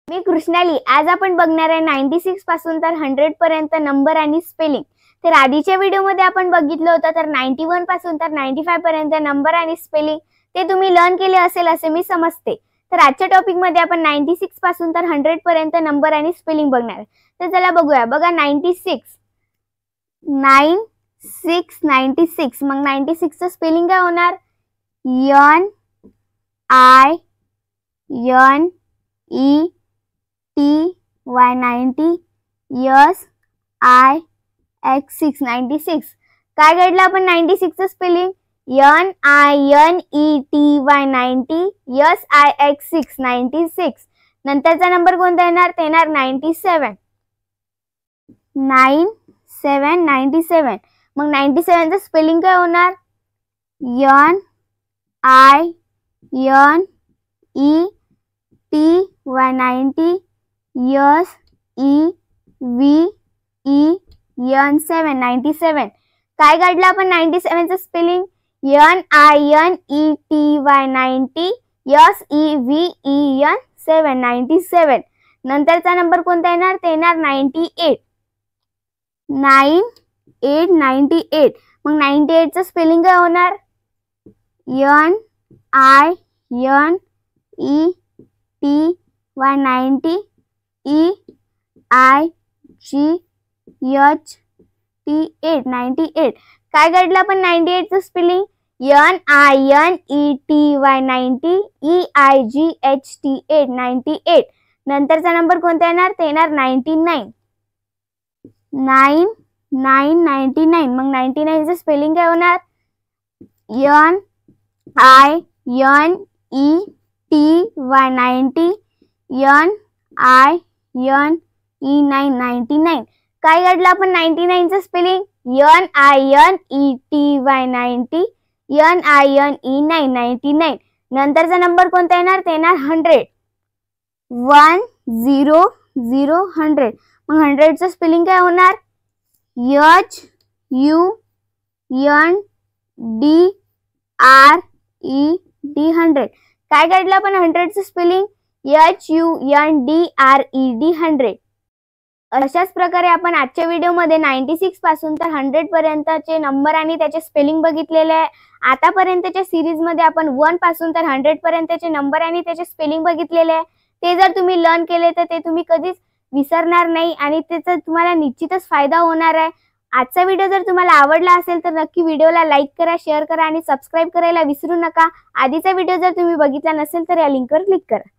मी कृष्णाली. आज आपण बघणार आहे 96 पासून तर 100 पर्यंत नंबर आणि स्पेलिंग. तर आधीच्या व्हिडिओमध्ये आपण बघितलं होतं तर 91 पासून तर 95 पर्यंत नंबर आणि स्पेलिंग ते तुम्ही लर्न केले असेल असे मी समजते. तर आजच्या टॉपिक मध्ये आपण 96 पासून तर 100 पर्यंत नंबर आणि स्पेलिंग बघणार आहे. तर चला बघूया. बघा 96 96 मग 96 चं स्पेलिंग काय होणार? N I N E TY 90 SIX 96. काय काढलं आपण 96 चं स्पेलिंग? NINETY 90 SIX 96. नंतरचा नंबर कोणता येणार? ते येणार 97. 97. मग 97 चं स्पेलिंग काय होणार? NINETY 90 SEVEN 97. काय काढलं आपण 97 चं स्पेलिंग? NINETY 90 SEVEN 97. नंतरचा नंबर कोणता येणार? ते येणार 98. 98. मग 98 चं स्पेलिंग काय होणार? NINETY 90 EIGHT 98. काय काढलं आपण 98 चं स्पेलिंग? NINETY 90 EIGHT 98. नंतरचा नंबर कोणता येणार? ते येणार 99. 99. मग 99 चं स्पेलिंग काय होणार? NINETY 90 99. काय काढलं आपण 99 चं स्पेलिंग? NINETY 90 99. नंतरचा नंबर कोणता येणार? ते येणार 100. 100. मग 100 चं स्पेलिंग काय होणार? HUNDRED 100. काय काढलं आपण 100 चं स्पेलिंग? HUNDRED 100. अशाच प्रकारे आपण आजच्या व्हिडिओमध्ये 96 पासून तर 100 पर्यंतचे नंबर आणि त्याचे स्पेलिंग बघितलेले आहे. आतापर्यंतच्या सिरीज मध्ये आपण 1 पासून तर 100 पर्यंतचे नंबर आणि त्याचे स्पेलिंग बघितलेले आहे. ते जर तुम्ही लर्न केले तर ते तुम्ही कधीच विसरणार नाही आणि त्याचा तुम्हाला निश्चितच फायदा होणार आहे. आजचा व्हिडिओ जर तुम्हाला आवडला असेल तर नक्की व्हिडिओला लाईक करा, शेअर करा आणि सबस्क्राईब करायला विसरू नका. आधीचा व्हिडिओ जर तुम्ही बघितला नसेल तर या लिंकवर क्लिक करा.